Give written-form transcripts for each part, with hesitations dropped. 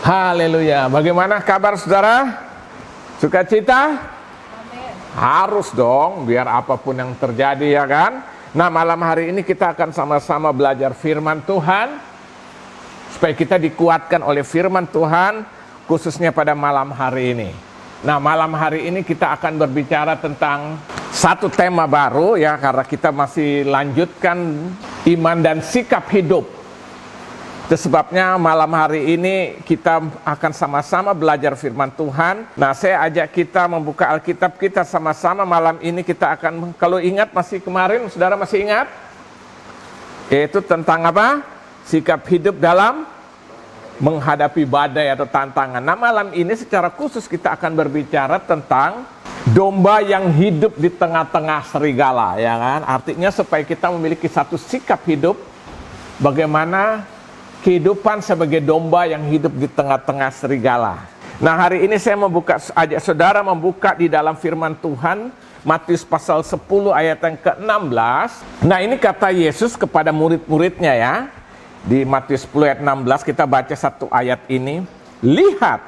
Haleluya. Bagaimana kabar saudara? Sukacita? Harus dong, biar apapun yang terjadi, ya kan? Nah, malam hari ini kita akan sama-sama belajar firman Tuhan, supaya kita dikuatkan oleh firman Tuhan, khususnya pada malam hari ini. Nah, malam hari ini kita akan berbicara tentang satu tema baru, ya, karena kita masih lanjutkan iman dan sikap hidup. Itu sebabnya malam hari ini kita akan sama-sama belajar firman Tuhan. Nah, saya ajak kita membuka Alkitab kita sama-sama malam ini. Kita akan, kalau ingat masih kemarin, saudara masih ingat? Yaitu tentang apa? Sikap hidup dalam menghadapi badai atau tantangan. Nah, malam ini secara khusus kita akan berbicara tentang domba yang hidup di tengah-tengah serigala, ya kan? Artinya supaya kita memiliki satu sikap hidup, bagaimana kehidupan sebagai domba yang hidup di tengah-tengah serigala. Nah, hari ini saya ajak saudara membuka di dalam firman Tuhan, Matius pasal 10 ayat yang ke-16. Nah, ini kata Yesus kepada murid-muridnya, ya. Di Matius 10 ayat 16 kita baca satu ayat ini. Lihat,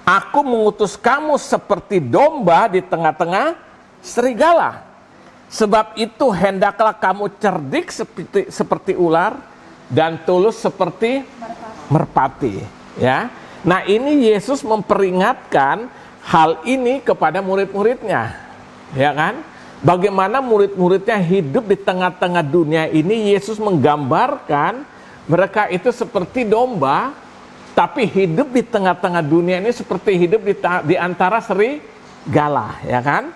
aku mengutus kamu seperti domba di tengah-tengah serigala. Sebab itu hendaklah kamu cerdik seperti ular, dan tulus seperti merpati, ya. Nah, ini Yesus memperingatkan hal ini kepada murid-muridnya, ya kan? Bagaimana murid-muridnya hidup di tengah-tengah dunia ini. Yesus menggambarkan mereka itu seperti domba, tapi hidup di tengah-tengah dunia ini seperti hidup di antara serigala, ya kan?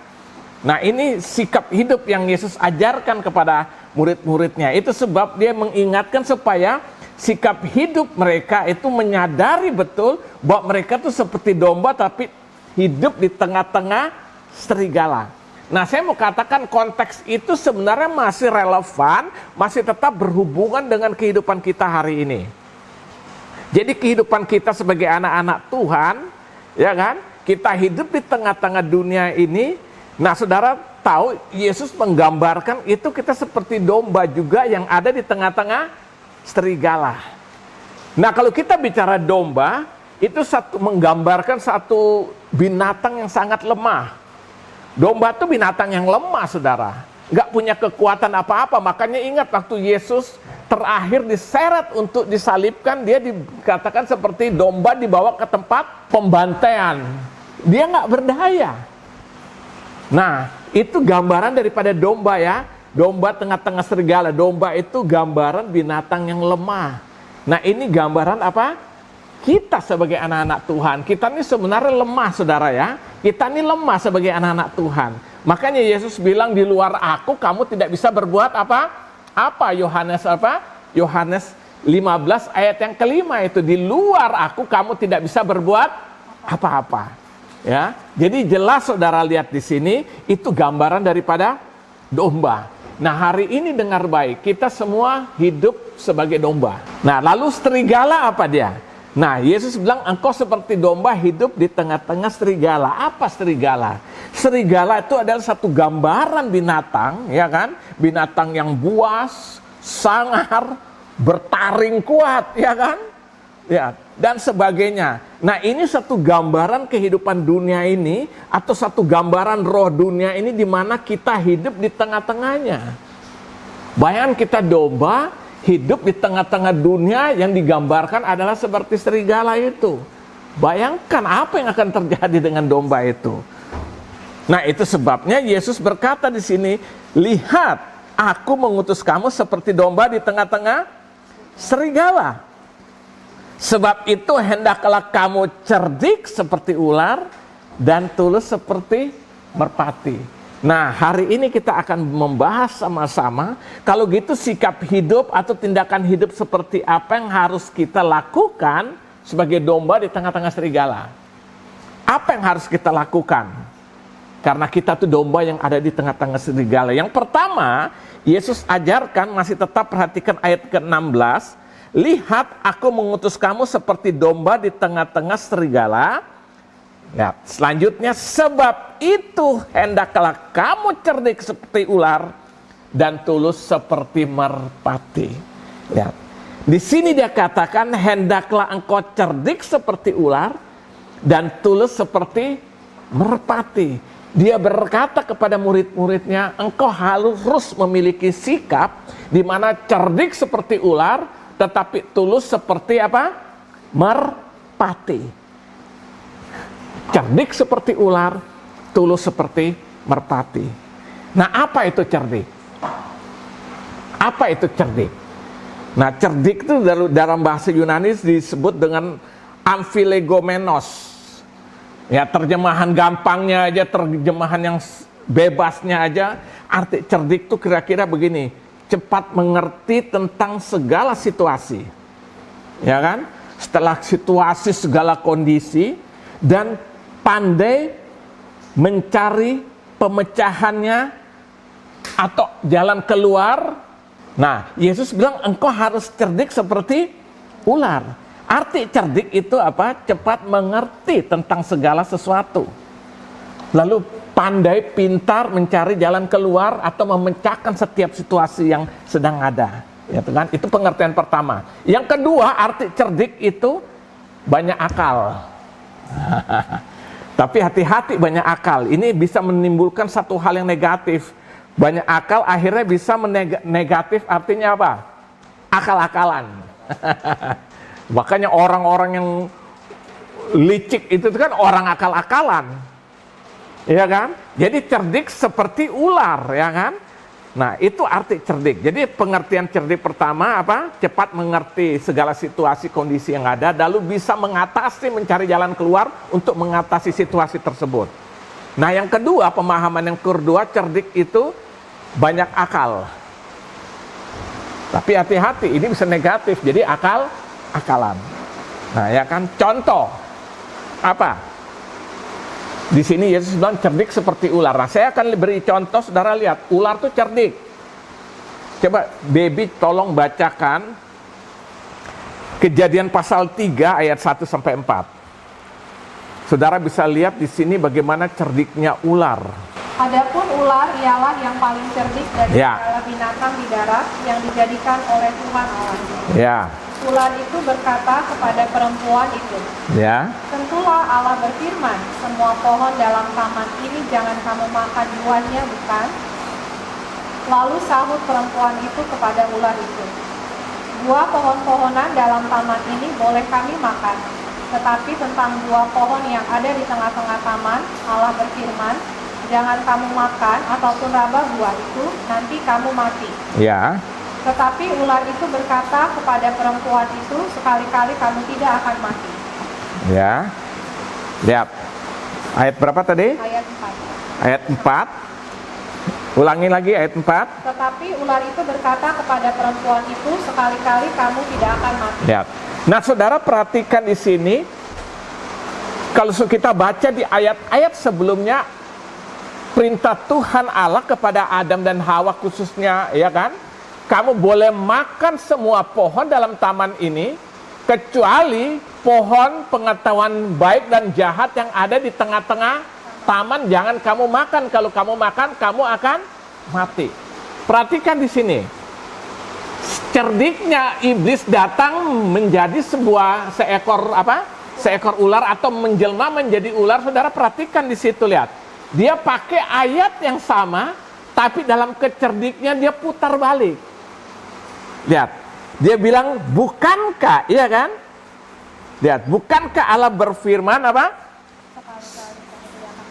Nah, ini sikap hidup yang Yesus ajarkan kepada murid-muridnya. Itu sebab dia mengingatkan supaya sikap hidup mereka itu menyadari betul bahwa mereka itu seperti domba tapi hidup di tengah-tengah serigala. Nah, saya mau katakan konteks itu sebenarnya masih relevan, masih tetap berhubungan dengan kehidupan kita hari ini. Jadi kehidupan kita sebagai anak-anak Tuhan, ya kan? Kita hidup di tengah-tengah dunia ini. Nah, saudara tahu Yesus menggambarkan itu kita seperti domba juga yang ada di tengah-tengah serigala. Nah, kalau kita bicara domba, itu menggambarkan satu binatang yang sangat lemah. Domba itu binatang yang lemah, saudara. Nggak punya kekuatan apa-apa. Makanya ingat waktu Yesus terakhir diseret untuk disalibkan, dia dikatakan seperti domba dibawa ke tempat pembantaian. Dia nggak berdaya. Nah, itu gambaran daripada domba, ya. Domba tengah-tengah serigala. Domba itu gambaran binatang yang lemah. Nah, ini gambaran apa? Kita sebagai anak-anak Tuhan. Kita ini sebenarnya lemah, saudara, ya. Kita ini lemah sebagai anak-anak Tuhan. Makanya Yesus bilang, di luar aku kamu tidak bisa berbuat apa? Apa? Yohanes apa? Yohanes 15 ayat yang kelima itu. Di luar aku kamu tidak bisa berbuat apa-apa. Ya, jadi jelas saudara lihat di sini itu gambaran daripada domba. Nah, hari ini dengar baik, kita semua hidup sebagai domba. Nah, lalu serigala apa dia? Nah, Yesus bilang engkau seperti domba hidup di tengah-tengah serigala. Apa serigala? Serigala itu adalah satu gambaran binatang, ya kan? Binatang yang buas, sangar, bertaring kuat, ya kan? Ya, dan sebagainya. Nah, ini satu gambaran kehidupan dunia ini, atau satu gambaran roh dunia ini di mana kita hidup di tengah-tengahnya. Bayangkan kita domba hidup di tengah-tengah dunia yang digambarkan adalah seperti serigala itu. Bayangkan apa yang akan terjadi dengan domba itu. Nah, itu sebabnya Yesus berkata di sini, lihat, aku mengutus kamu seperti domba di tengah-tengah serigala. Sebab itu hendaklah kamu cerdik seperti ular dan tulus seperti merpati. Nah, hari ini kita akan membahas sama-sama, kalau gitu sikap hidup atau tindakan hidup seperti apa yang harus kita lakukan sebagai domba di tengah-tengah serigala. Apa yang harus kita lakukan? Karena kita tuh domba yang ada di tengah-tengah serigala. Yang pertama, Yesus ajarkan, masih tetap perhatikan ayat ke-16, lihat, aku mengutus kamu seperti domba di tengah-tengah serigala. Ya, selanjutnya, sebab itu hendaklah kamu cerdik seperti ular dan tulus seperti merpati. Ya. Di sini dia katakan, hendaklah engkau cerdik seperti ular dan tulus seperti merpati. Dia berkata kepada murid-muridnya, engkau harus memiliki sikap di mana cerdik seperti ular, tetapi tulus seperti apa? Merpati. Cerdik seperti ular, tulus seperti merpati. Nah, apa itu cerdik? Apa itu cerdik? Nah, cerdik itu dalam bahasa Yunani disebut dengan amfilegomenos. Ya, terjemahan gampangnya aja, terjemahan yang bebasnya aja, arti cerdik itu kira-kira begini, cepat mengerti tentang segala situasi. Ya kan? Setelah situasi segala kondisi, dan pandai mencari pemecahannya atau jalan keluar. Nah, Yesus bilang engkau harus cerdik seperti ular. Arti cerdik itu apa? Cepat mengerti tentang segala sesuatu. Lalu pandai, pintar mencari jalan keluar atau memecahkan setiap situasi yang sedang ada. Ya kan? Itu pengertian pertama. Yang kedua, arti cerdik itu banyak akal. Tapi hati-hati, banyak akal. Ini bisa menimbulkan satu hal yang negatif. Banyak akal akhirnya bisa negatif, artinya apa? Akal-akalan. Makanya orang-orang yang licik itu kan orang akal-akalan, ya kan? Jadi cerdik seperti ular, ya kan? Nah, itu arti cerdik. Jadi pengertian cerdik pertama apa? Cepat mengerti segala situasi kondisi yang ada, lalu bisa mengatasi, mencari jalan keluar untuk mengatasi situasi tersebut. Nah, yang kedua, pemahaman yang kedua, cerdik itu banyak akal. Tapi hati-hati, ini bisa negatif. Jadi akalan. Nah, ya kan, contoh apa? Di sini Yesus bilang cerdik seperti ular. Nah, saya akan beri contoh, saudara lihat, ular tuh cerdik. Coba Baby tolong bacakan Kejadian pasal 3 ayat 1 sampai 4. Saudara bisa lihat di sini bagaimana cerdiknya ular. Adapun ular ialah yang paling cerdik dari segala binatang di darat yang dijadikan oleh Tuhan Allah. Ya. Ular itu berkata kepada perempuan itu, Ya. tentulah Allah berfirman, semua pohon dalam taman ini jangan kamu makan buahnya, bukan? Lalu sahut perempuan itu kepada ular itu, buah pohon-pohonan dalam taman ini boleh kami makan, tetapi tentang buah pohon yang ada di tengah-tengah taman, Allah berfirman, jangan kamu makan ataupun raba buah itu, nanti kamu mati. Ya. Tetapi ular itu berkata kepada perempuan itu, sekali-kali kamu tidak akan mati. Ya. Lihat. Ayat berapa tadi? Ayat 4. Ayat 4. Ulangi lagi ayat 4. Tetapi ular itu berkata kepada perempuan itu, sekali-kali kamu tidak akan mati. Lihat. Nah, saudara perhatikan di sini, kalau kita baca di ayat-ayat sebelumnya, perintah Tuhan Allah kepada Adam dan Hawa khususnya, ya kan? Kamu boleh makan semua pohon dalam taman ini, kecuali pohon pengetahuan baik dan jahat yang ada di tengah-tengah taman, jangan kamu makan. Kalau kamu makan, kamu akan mati. Perhatikan di sini. Cerdiknya iblis datang menjadi seekor ular atau menjelma menjadi ular. Saudara perhatikan di situ, lihat. Dia pakai ayat yang sama, tapi dalam kecerdiknya dia putar balik. Lihat, dia bilang, bukankah, iya kan? Lihat, bukankah Allah berfirman apa?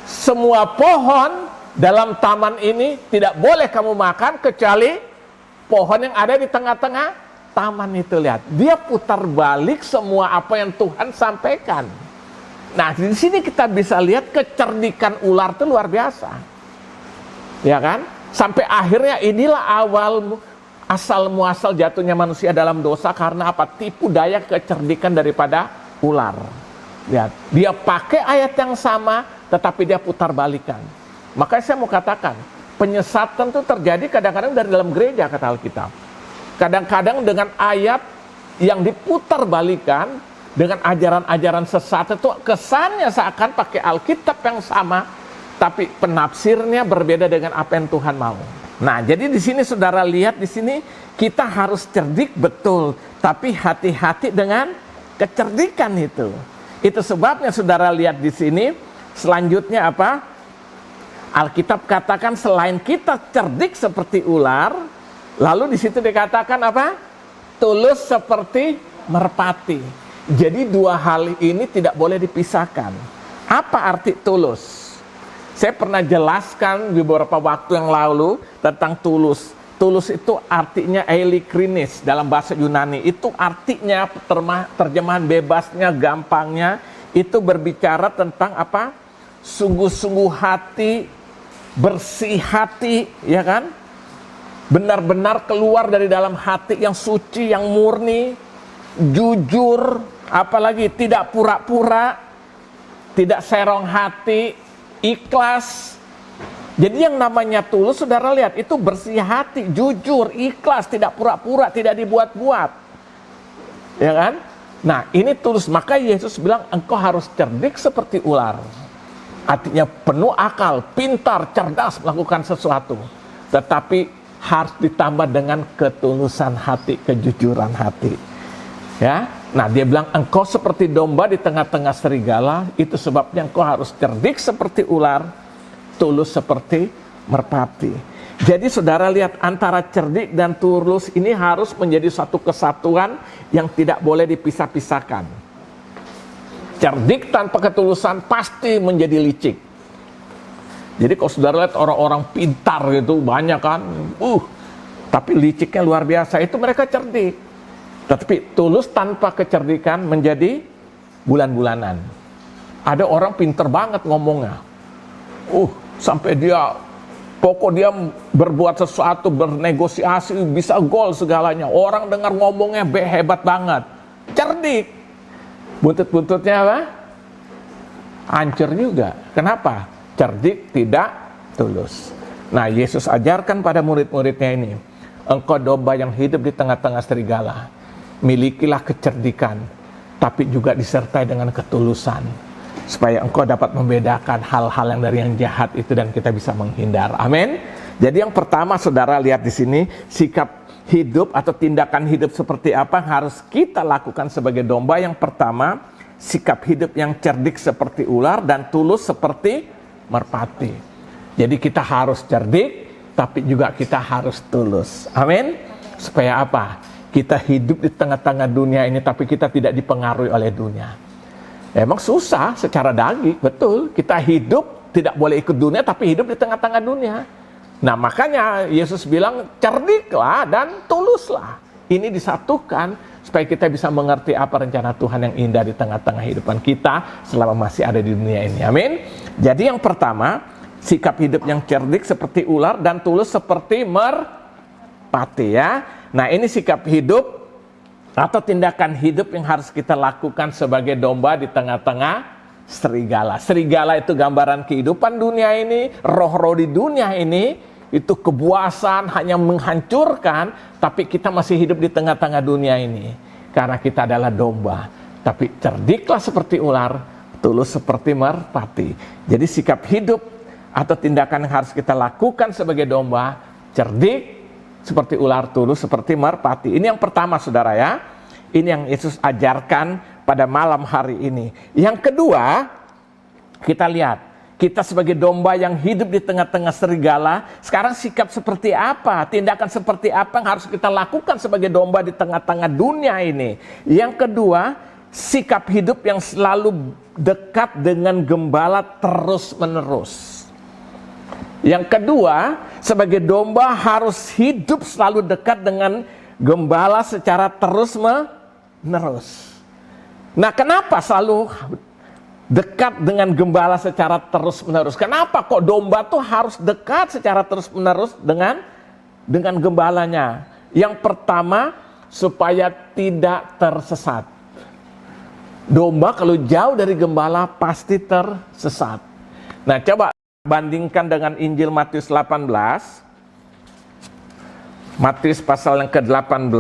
Semua pohon dalam taman ini tidak boleh kamu makan kecuali pohon yang ada di tengah-tengah taman itu. Lihat, dia putar balik semua apa yang Tuhan sampaikan. Nah, di sini kita bisa lihat kecerdikan ular itu luar biasa. Ya kan? Sampai akhirnya inilah asal muasal jatuhnya manusia dalam dosa karena apa? Tipu daya kecerdikan daripada ular. Lihat, dia pakai ayat yang sama tetapi dia putar balikan. Makanya saya mau katakan, penyesatan itu terjadi kadang-kadang dari dalam gereja, kata Alkitab. Kadang-kadang dengan ayat yang diputar balikan dengan ajaran-ajaran sesat itu kesannya seakan pakai Alkitab yang sama, tapi penafsirnya berbeda dengan apa yang Tuhan mau. Nah, jadi di sini saudara lihat di sini kita harus cerdik betul, tapi hati-hati dengan kecerdikan itu. Itu sebabnya saudara lihat di sini selanjutnya apa? Alkitab katakan selain kita cerdik seperti ular, lalu di situ dikatakan apa? Tulus seperti merpati. Jadi dua hal ini tidak boleh dipisahkan. Apa arti tulus? Saya pernah jelaskan beberapa waktu yang lalu tentang tulus. Tulus itu artinya eilekrinis dalam bahasa Yunani. Itu artinya terjemahan bebasnya, gampangnya itu berbicara tentang apa? Sungguh-sungguh hati, bersih hati, ya kan? Benar-benar keluar dari dalam hati yang suci, yang murni, jujur, apalagi tidak pura-pura, tidak serong hati, ikhlas. Jadi yang namanya tulus, saudara lihat, itu bersih hati, jujur, ikhlas, tidak pura-pura, tidak dibuat-buat. Ya kan? Nah, ini tulus. Maka Yesus bilang, engkau harus cerdik seperti ular. Artinya penuh akal, pintar, cerdas melakukan sesuatu. Tetapi harus ditambah dengan ketulusan hati, kejujuran hati. Ya, nah dia bilang engkau seperti domba di tengah-tengah serigala, itu sebabnya engkau harus cerdik seperti ular, tulus seperti merpati. Jadi saudara lihat antara cerdik dan tulus ini harus menjadi satu kesatuan yang tidak boleh dipisah-pisahkan. Cerdik tanpa ketulusan pasti menjadi licik. Jadi kalau saudara lihat orang-orang pintar gitu banyak kan, tapi liciknya luar biasa, itu mereka cerdik. Tetapi tulus tanpa kecerdikan menjadi bulan-bulanan. Ada orang pinter banget ngomongnya. Sampai dia berbuat sesuatu, bernegosiasi, bisa gol segalanya. Orang dengar ngomongnya hebat banget. Cerdik. Buntut-buntutnya apa? Hancur juga. Kenapa? Cerdik tidak tulus. Nah, Yesus ajarkan pada murid-muridnya ini. Engkau domba yang hidup di tengah-tengah serigala. Milikilah kecerdikan, tapi juga disertai dengan ketulusan, supaya engkau dapat membedakan hal-hal yang dari yang jahat itu dan kita bisa menghindar. Amin. Jadi yang pertama saudara lihat di sini, sikap hidup atau tindakan hidup seperti apa yang harus kita lakukan sebagai domba. Yang pertama, sikap hidup yang cerdik seperti ular dan tulus seperti merpati. Jadi kita harus cerdik, tapi juga kita harus tulus. Amin. Supaya apa? Kita hidup di tengah-tengah dunia ini, tapi kita tidak dipengaruhi oleh dunia. Emang susah secara daging, betul. Kita hidup, tidak boleh ikut dunia, tapi hidup di tengah-tengah dunia. Nah makanya Yesus bilang, cerdiklah dan tuluslah. Ini disatukan, supaya kita bisa mengerti apa rencana Tuhan yang indah di tengah-tengah kehidupan kita, selama masih ada di dunia ini. Amin. Jadi yang pertama, sikap hidup yang cerdik seperti ular, dan tulus seperti merpati ya. Nah ini sikap hidup atau tindakan hidup yang harus kita lakukan sebagai domba di tengah-tengah serigala. Serigala itu gambaran kehidupan dunia ini, roh-roh di dunia ini, itu kebuasan hanya menghancurkan, tapi kita masih hidup di tengah-tengah dunia ini. Karena kita adalah domba, tapi cerdiklah seperti ular, tulus seperti merpati. Jadi sikap hidup atau tindakan yang harus kita lakukan sebagai domba, cerdik seperti ular, tulus seperti merpati. Ini yang pertama saudara ya. Ini yang Yesus ajarkan pada malam hari ini. Yang kedua, kita lihat, kita sebagai domba yang hidup di tengah-tengah serigala, sekarang sikap seperti apa, tindakan seperti apa yang harus kita lakukan sebagai domba di tengah-tengah dunia ini. Yang kedua, sikap hidup yang selalu dekat dengan gembala terus-menerus. Yang kedua, sebagai domba harus hidup selalu dekat dengan gembala secara terus-menerus. Nah, kenapa selalu dekat dengan gembala secara terus-menerus? Kenapa kok domba tuh harus dekat secara terus-menerus dengan gembalanya? Yang pertama, supaya tidak tersesat. Domba kalau jauh dari gembala pasti tersesat. Nah, coba bandingkan dengan Injil Matius 18. Matius pasal yang ke-18.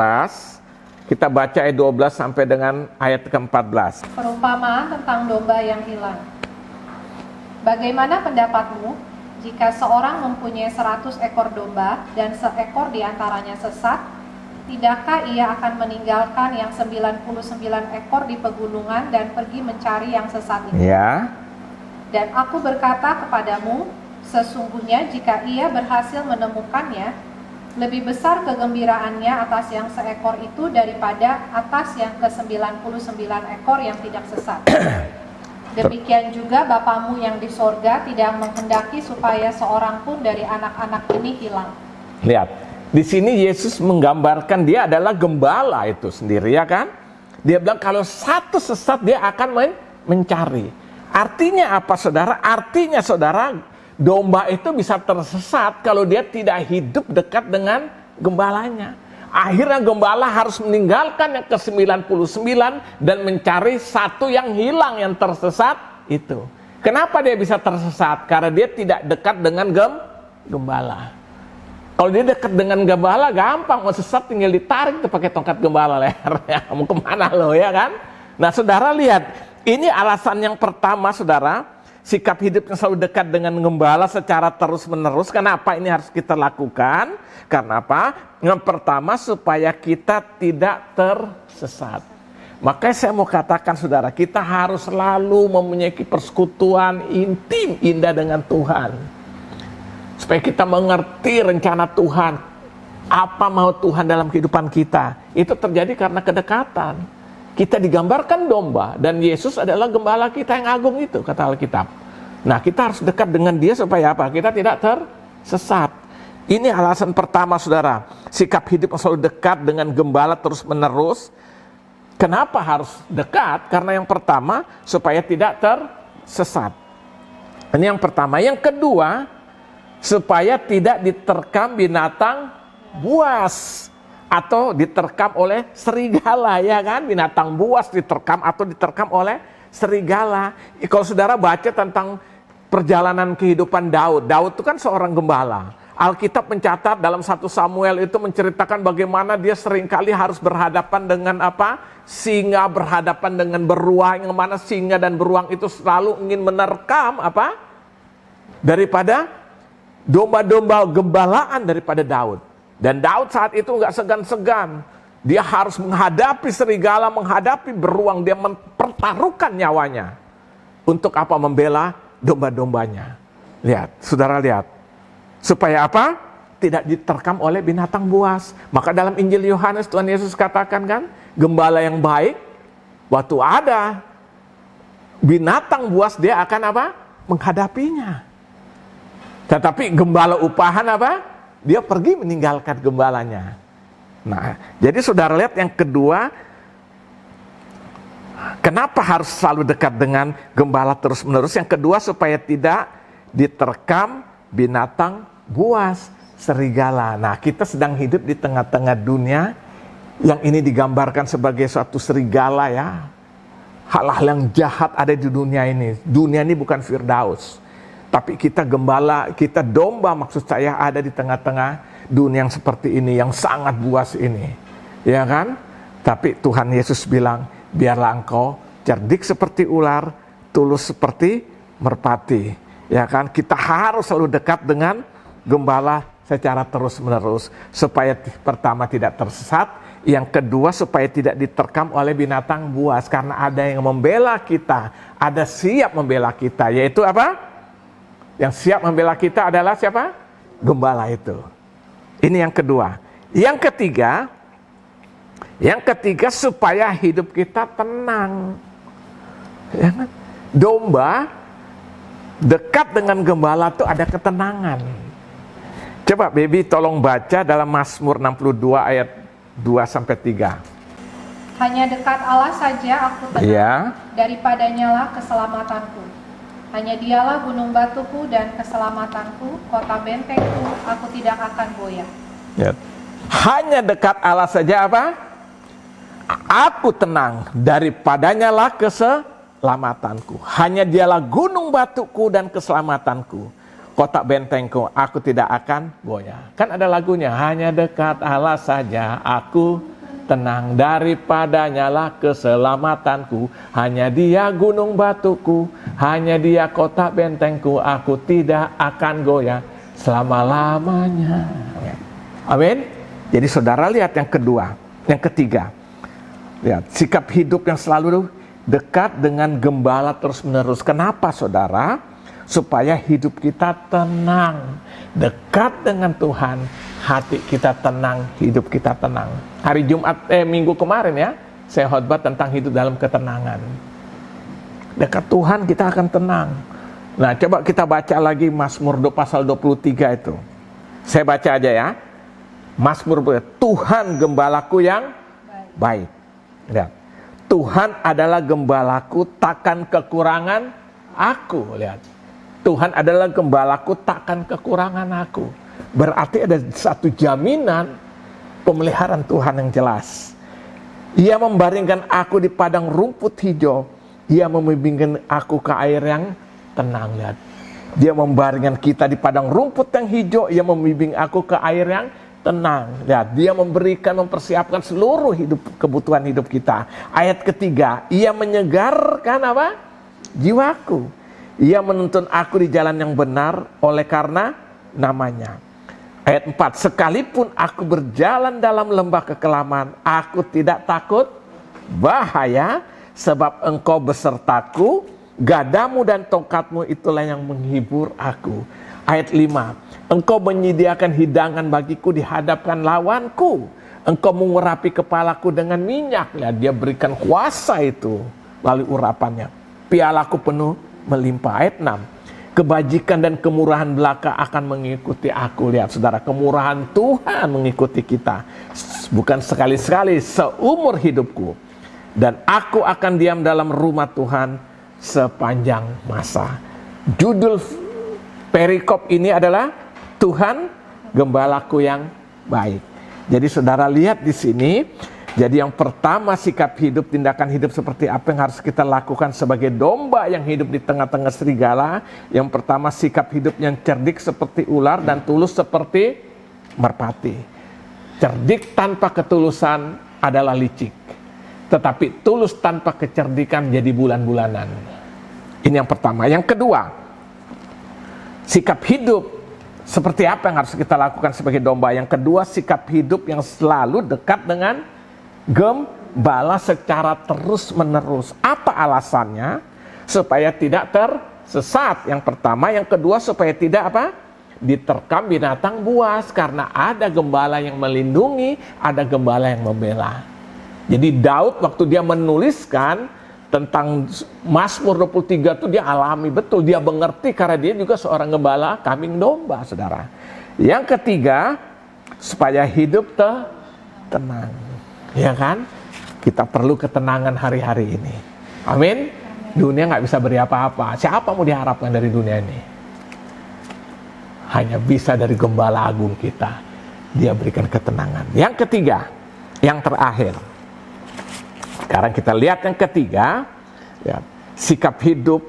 Kita baca ayat 12 sampai dengan ayat ke-14. Perumpamaan tentang domba yang hilang. Bagaimana pendapatmu? Jika seorang mempunyai 100 ekor domba dan seekor di antaranya sesat, tidakkah ia akan meninggalkan yang 99 ekor di pegunungan dan pergi mencari yang sesat itu? Ya. Dan aku berkata kepadamu, sesungguhnya jika ia berhasil menemukannya, lebih besar kegembiraannya atas yang seekor itu daripada atas yang ke-99 ekor yang tidak sesat. Demikian juga Bapamu yang di sorga tidak menghendaki supaya seorang pun dari anak-anak ini hilang. Lihat, di sini Yesus menggambarkan dia adalah gembala itu sendiri, ya kan? Dia bilang kalau satu sesat dia akan mencari. Artinya apa, saudara? Artinya, saudara, domba itu bisa tersesat kalau dia tidak hidup dekat dengan gembalanya. Akhirnya gembala harus meninggalkan yang ke-99 dan mencari satu yang hilang, yang tersesat itu. Kenapa dia bisa tersesat? Karena dia tidak dekat dengan gembala. Kalau dia dekat dengan gembala, gampang mau sesat, tinggal ditarik tuh pakai tongkat gembala lehernya. Mau kemana lo, ya kan? Nah, saudara lihat, ini alasan yang pertama, saudara. Sikap hidup yang selalu dekat dengan gembala secara terus-menerus. Kenapa ini harus kita lakukan? Karena apa? Yang pertama, supaya kita tidak tersesat. Makanya saya mau katakan, saudara, kita harus selalu mempunyai persekutuan intim, indah dengan Tuhan. Supaya kita mengerti rencana Tuhan. Apa mau Tuhan dalam kehidupan kita. Itu terjadi karena kedekatan. Kita digambarkan domba, dan Yesus adalah gembala kita yang agung itu, kata Alkitab. Nah, kita harus dekat dengan dia supaya apa? Kita tidak tersesat. Ini alasan pertama, saudara. Sikap hidup yang selalu dekat dengan gembala terus menerus. Kenapa harus dekat? Karena yang pertama, supaya tidak tersesat. Ini yang pertama. Yang kedua, supaya tidak diterkam binatang buas atau diterkam oleh serigala, ya kan? Binatang buas diterkam atau diterkam oleh serigala. Kalau saudara baca tentang perjalanan kehidupan Daud, Daud itu kan seorang gembala. Alkitab mencatat dalam 1 Samuel itu menceritakan bagaimana dia seringkali harus berhadapan dengan apa? Singa, berhadapan dengan beruang, yang mana singa dan beruang itu selalu ingin menerkam apa? Daripada domba-domba gembalaan daripada Daud. Dan Daud saat itu nggak segan-segan. Dia harus menghadapi serigala, menghadapi beruang. Dia mempertaruhkan nyawanya. Untuk apa? Membela domba-dombanya. Lihat, saudara lihat. Supaya apa? Tidak diterkam oleh binatang buas. Maka dalam Injil Yohanes Tuhan Yesus katakan kan, gembala yang baik, waktu ada binatang buas dia akan apa? Menghadapinya. Tetapi gembala upahan apa? Dia pergi meninggalkan gembalanya. Nah, jadi saudara lihat yang kedua, kenapa harus selalu dekat dengan gembala terus-menerus? Yang kedua, supaya tidak diterkam binatang buas, serigala. Nah, kita sedang hidup di tengah-tengah dunia yang ini digambarkan sebagai suatu serigala, ya. Hal-hal yang jahat ada di dunia ini. Dunia ini bukan Firdaus. Tapi kita gembala, kita domba maksud saya ada di tengah-tengah dunia yang seperti ini, yang sangat buas ini. Ya kan? Tapi Tuhan Yesus bilang, biarlah engkau cerdik seperti ular, tulus seperti merpati. Ya kan? Kita harus selalu dekat dengan gembala secara terus-menerus. Supaya pertama tidak tersesat, yang kedua supaya tidak diterkam oleh binatang buas. Karena ada yang membela kita, ada siap membela kita. Yaitu apa? Yang siap membela kita adalah siapa? Gembala itu. Ini yang kedua. Yang ketiga supaya hidup kita tenang. Ya kan? Domba dekat dengan gembala itu ada ketenangan. Coba baby tolong baca dalam Mazmur 62 ayat 2-3. Hanya dekat Allah saja aku tenang, Ya. daripadanya lah keselamatanku. Hanya dialah gunung batuku dan keselamatanku, kota bentengku, aku tidak akan goyah. Ya. Hanya dekat Allah saja apa? Aku tenang, daripadanya lah keselamatanku. Hanya dialah gunung batuku dan keselamatanku, kota bentengku, aku tidak akan goyah. Kan ada lagunya, hanya dekat Allah saja aku tenang, daripadanya lah keselamatanku. Hanya Dia gunung batuku, hanya Dia kota bentengku. Aku tidak akan goyah selama-lamanya. Amin. Jadi saudara lihat yang kedua, yang ketiga. Lihat, sikap hidup yang selalu dekat dengan gembala terus-menerus. Kenapa saudara? Supaya hidup kita tenang, dekat dengan Tuhan, hati kita tenang, hidup kita tenang. Hari Jumat, minggu kemarin ya, saya khotbah tentang hidup dalam ketenangan. Dekat Tuhan kita akan tenang. Nah, coba kita baca lagi Mazmur pasal 23 itu. Saya baca aja ya. Mazmur, Tuhan gembalaku yang baik. Lihat. Tuhan adalah gembalaku, takkan kekurangan aku. Lihat. Tuhan adalah gembalaku, takkan kekurangan aku. Berarti ada satu jaminan pemeliharaan Tuhan yang jelas. Ia membaringkan aku di padang rumput hijau. Ia membimbingkan aku ke air yang tenang. Lihat. Dia membaringkan kita di padang rumput yang hijau. Ia membimbing aku ke air yang tenang. Lihat. Dia memberikan, mempersiapkan seluruh kebutuhan hidup kita. Ayat ketiga, Ia menyegarkan apa? Jiwaku. Ia menuntun aku di jalan yang benar oleh karena namanya. Ayat 4, sekalipun aku berjalan dalam lembah kekelaman, aku tidak takut bahaya, sebab Engkau besertaku, gadamu dan tongkatmu itulah yang menghibur aku. Ayat 5, Engkau menyediakan hidangan bagiku di hadapan lawanku. Engkau mengurapi kepalaku dengan minyak. Ya, Dia berikan kuasa itu melalui urapannya. Pialaku penuh melimpah. Ayat 6, kebajikan dan kemurahan belaka akan mengikuti aku. Lihat saudara, kemurahan Tuhan mengikuti kita. Bukan sekali-sekali, seumur hidupku. Dan aku akan diam dalam rumah Tuhan sepanjang masa. Judul perikop ini adalah Tuhan gembalaku yang baik. Jadi saudara lihat di sini. Jadi yang pertama, sikap hidup, tindakan hidup seperti apa yang harus kita lakukan sebagai domba yang hidup di tengah-tengah serigala. Yang pertama, sikap hidup yang cerdik seperti ular dan tulus seperti merpati. Cerdik tanpa ketulusan adalah licik, tetapi tulus tanpa kecerdikan jadi bulan-bulanan. Ini yang pertama. Yang kedua, sikap hidup seperti apa yang harus kita lakukan sebagai domba. Yang kedua, sikap hidup yang selalu dekat dengan gembala secara terus-menerus. Apa alasannya? Supaya tidak tersesat. Yang pertama. Yang kedua, supaya tidak apa? Diterkam binatang buas. Karena ada gembala yang melindungi, ada gembala yang membela. Jadi Daud waktu dia menuliskan tentang Mazmur 23 itu dia alami betul. Dia mengerti karena dia juga seorang gembala kambing domba, saudara. Yang ketiga, supaya hidup tenang. Ya kan? Kita perlu ketenangan hari-hari ini. Amin. Dunia nggak bisa beri apa-apa. Siapa mau diharapkan dari dunia ini? Hanya bisa dari gembala agung kita. Dia berikan ketenangan. Yang ketiga, yang terakhir. Sekarang kita lihat yang ketiga. Ya, sikap hidup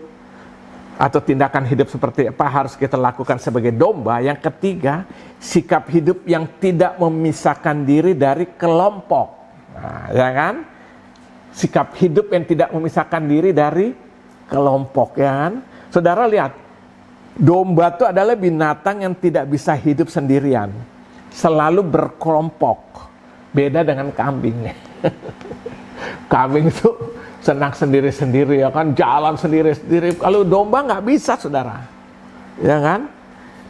atau tindakan hidup seperti apa harus kita lakukan sebagai domba. Yang ketiga, sikap hidup yang tidak memisahkan diri dari kelompok. Nah, ya kan? Sikap hidup yang tidak memisahkan diri dari kelompok, ya kan? Saudara lihat, domba itu adalah binatang yang tidak bisa hidup sendirian, selalu berkelompok. Beda dengan kambing. Kambing itu senang sendiri-sendiri, ya kan? Jalan sendiri-sendiri. Kalau domba nggak bisa, saudara, ya kan?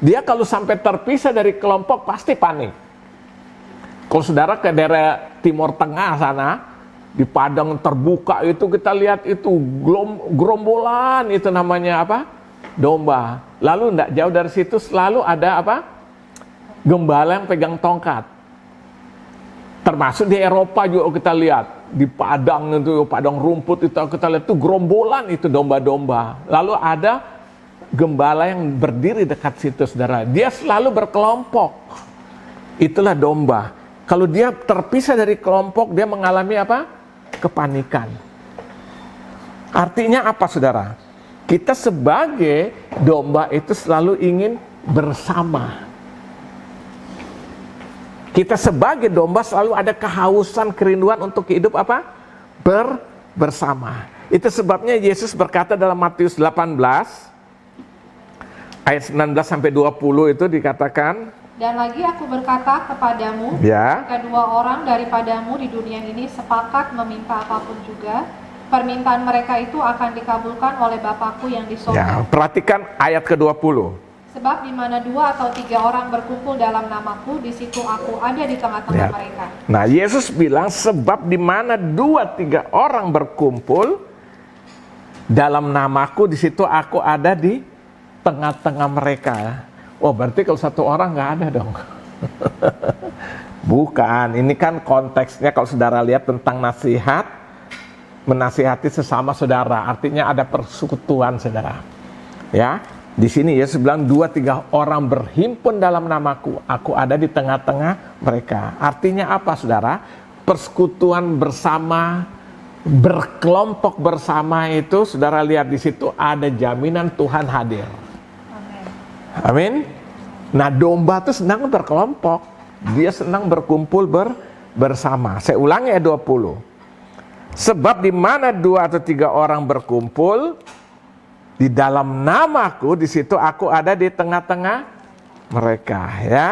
Dia kalau sampai terpisah dari kelompok pasti panik. Kalau saudara ke daerah Timur Tengah sana, di padang terbuka itu kita lihat itu gerombolan, itu namanya apa? Domba. Lalu tidak jauh dari situ selalu ada apa? Gembala yang pegang tongkat. Termasuk di Eropa juga kita lihat, di padang itu, padang rumput itu kita lihat itu gerombolan itu domba-domba. Lalu ada gembala yang berdiri dekat situ, saudara. Dia selalu berkelompok. Itulah domba. Kalau dia terpisah dari kelompok, dia mengalami apa? Kepanikan. Artinya apa, saudara? Kita sebagai domba itu selalu ingin bersama. Kita sebagai domba selalu ada kehausan, kerinduan untuk hidup apa? Bersama. Itu sebabnya Yesus berkata dalam Matius 18 ayat 19 sampai 20 itu dikatakan, dan lagi aku berkata kepadamu, ya, jika dua orang daripadamu di dunia ini sepakat meminta apapun juga, permintaan mereka itu akan dikabulkan oleh Bapakku yang di ya, sorga. perhatikan ayat ke-20. Sebab di mana 2 atau 3 orang berkumpul dalam namaku, di situ aku ada di tengah-tengah Ya. mereka. Nah, Yesus bilang sebab di mana 2-3 orang berkumpul dalam namaku, di situ aku ada di tengah-tengah mereka. Oh, berarti kalau satu orang nggak ada dong. Bukan, ini kan konteksnya kalau saudara lihat tentang nasihat, menasihati sesama saudara, artinya ada persekutuan saudara. Ya, di sini Yesus bilang 2-3 orang berhimpun dalam namaku, aku ada di tengah-tengah mereka. Artinya apa saudara? Persekutuan bersama, berkelompok bersama itu, saudara lihat di situ ada jaminan Tuhan hadir. Amin. Amin. Nah, domba itu senang berkelompok, dia senang berkumpul bersama. Saya ulangi ayat 20. Sebab di mana 2 atau 3 orang berkumpul di dalam namaku, di situ aku ada di tengah-tengah mereka, ya.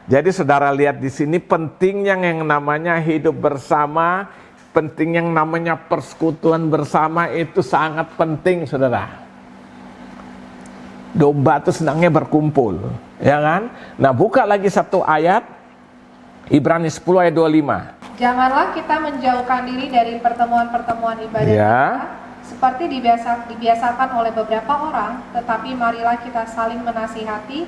Jadi saudara lihat di sini pentingnya yang namanya hidup bersama, penting yang namanya persekutuan bersama itu sangat penting, saudara. Domba itu senangnya berkumpul, ya kan? Nah, buka lagi satu ayat, Ibrani 10 ayat 25. Janganlah kita menjauhkan diri dari pertemuan-pertemuan ibadah Ya. kita, seperti dibiasakan oleh beberapa orang, tetapi marilah kita saling menasihati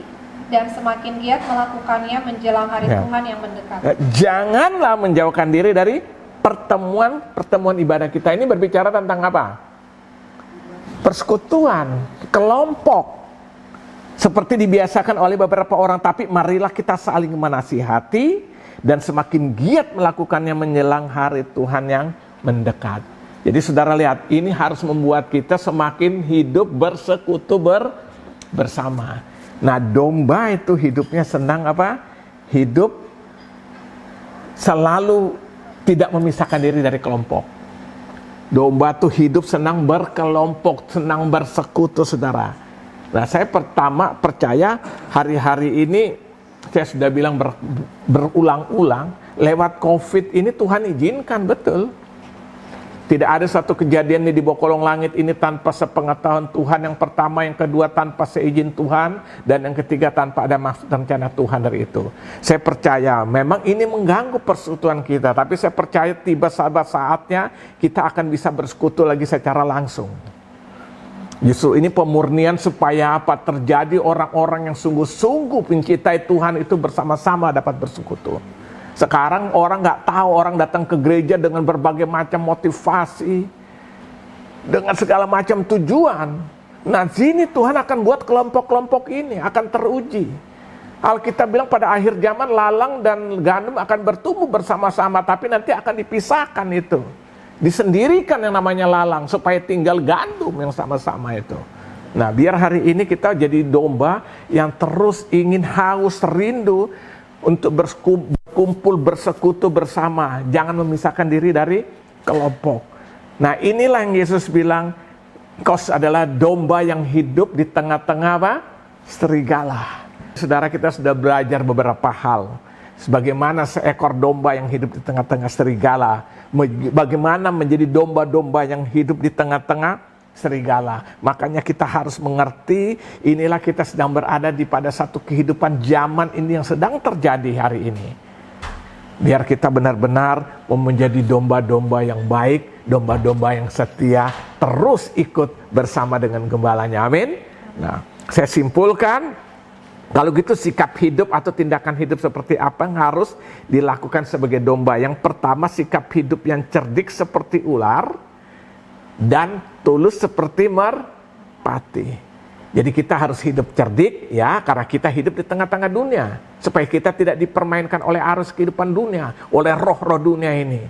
dan semakin giat melakukannya menjelang hari Ya. Tuhan yang mendekat. Janganlah menjauhkan diri dari pertemuan ibadah kita. Ini berbicara tentang apa? Persekutuan, kelompok. Seperti dibiasakan oleh beberapa orang, tapi marilah kita saling menasihati dan semakin giat melakukannya menjelang hari Tuhan yang mendekat. Jadi saudara lihat, ini harus membuat kita semakin hidup bersekutu bersama. Nah, domba itu hidupnya senang apa? Hidup selalu tidak memisahkan diri dari kelompok. Domba itu hidup senang berkelompok, senang bersekutu, saudara. Nah, saya pertama percaya hari-hari ini, saya sudah bilang berulang-ulang, lewat COVID ini Tuhan izinkan, betul. Tidak ada satu kejadian di bawah kolong langit ini tanpa sepengetahuan Tuhan. Yang pertama, yang kedua tanpa seizin Tuhan, dan yang ketiga tanpa ada maksud dan rencana Tuhan dari itu. Saya percaya memang ini mengganggu persekutuan kita, tapi saya percaya tiba saatnya kita akan bisa bersekutu lagi secara langsung. Justru ini pemurnian supaya apa? Terjadi orang-orang yang sungguh-sungguh mencintai Tuhan itu bersama-sama dapat bersekutu. Sekarang orang nggak tahu, orang datang ke gereja dengan berbagai macam motivasi, dengan segala macam tujuan. Nah, sini Tuhan akan buat kelompok-kelompok ini akan teruji. Alkitab bilang pada akhir zaman lalang dan gandum akan bertumbuh bersama-sama, tapi nanti akan dipisahkan itu. Disendirikan yang namanya lalang supaya tinggal gandum yang sama-sama itu. Nah, biar hari ini kita jadi domba yang terus ingin haus rindu untuk berkumpul bersekutu bersama, jangan memisahkan diri dari kelompok. Nah, inilah yang Yesus bilang, kau adalah domba yang hidup di tengah-tengah apa? Serigala. Saudara, kita sudah belajar beberapa hal. Sebagaimana seekor domba yang hidup di tengah-tengah serigala, bagaimana menjadi domba-domba yang hidup di tengah-tengah serigala. Makanya kita harus mengerti, inilah kita sedang berada di pada satu kehidupan zaman ini yang sedang terjadi hari ini. Biar kita benar-benar menjadi domba-domba yang baik, domba-domba yang setia, terus ikut bersama dengan gembalanya. Amin. Nah, saya simpulkan, kalau gitu sikap hidup atau tindakan hidup seperti apa yang harus dilakukan sebagai domba? Yang pertama, sikap hidup yang cerdik seperti ular dan tulus seperti merpati. Jadi kita harus hidup cerdik ya, karena kita hidup di tengah-tengah dunia, supaya kita tidak dipermainkan oleh arus kehidupan dunia, oleh roh-roh dunia ini.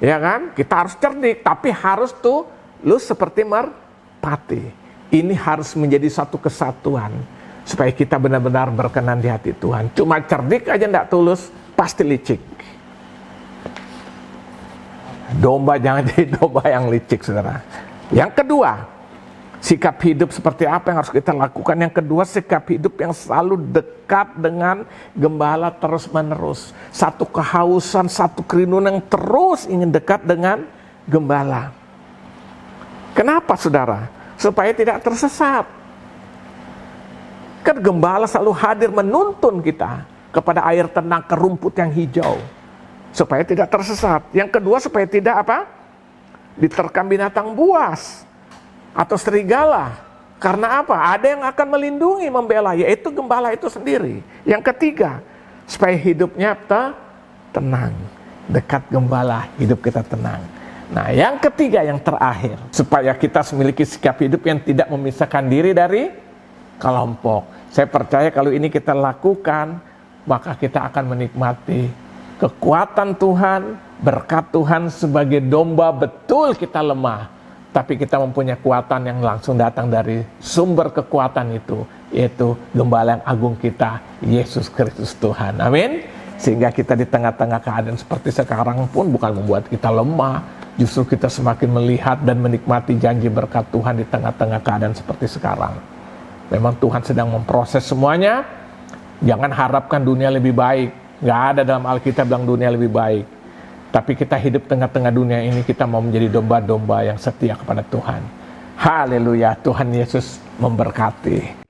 Ya kan? Kita harus cerdik, tapi harus tulus seperti merpati. Ini harus menjadi satu kesatuan. supaya kita benar-benar berkenan di hati Tuhan. Cuma cerdik aja tidak tulus, pasti licik. Domba jangan jadi domba yang licik, saudara. Yang kedua, sikap hidup seperti apa yang harus kita lakukan? Yang kedua, sikap hidup yang selalu dekat dengan gembala terus-menerus. Satu kehausan, satu kerinduan yang terus ingin dekat dengan gembala. Kenapa, saudara? Supaya tidak tersesat. Kan gembala selalu hadir menuntun kita kepada air tenang, ke rumput yang hijau. Supaya tidak tersesat. Yang kedua, supaya tidak apa? Diterkam binatang buas atau serigala. Karena apa? Ada yang akan melindungi, membela, yaitu gembala itu sendiri. Yang ketiga, supaya hidupnya tenang. Dekat gembala, hidup kita tenang. Nah, yang ketiga, yang terakhir, supaya kita memiliki sikap hidup yang tidak memisahkan diri dari kelompok. Saya percaya kalau ini kita lakukan, maka kita akan menikmati kekuatan Tuhan, berkat Tuhan. Sebagai domba betul kita lemah, tapi kita mempunyai kekuatan yang langsung datang dari sumber kekuatan itu, yaitu gembala yang agung kita, Yesus Kristus Tuhan. Amin. Sehingga kita di tengah-tengah keadaan seperti sekarang pun bukan membuat kita lemah, justru kita semakin melihat dan menikmati janji berkat Tuhan di tengah-tengah keadaan seperti sekarang. Memang Tuhan sedang memproses semuanya. Jangan harapkan dunia lebih baik. Nggak ada dalam Alkitab bilang dunia lebih baik. Tapi kita hidup tengah-tengah dunia ini, kita mau menjadi domba-domba yang setia kepada Tuhan. Haleluya, Tuhan Yesus memberkati.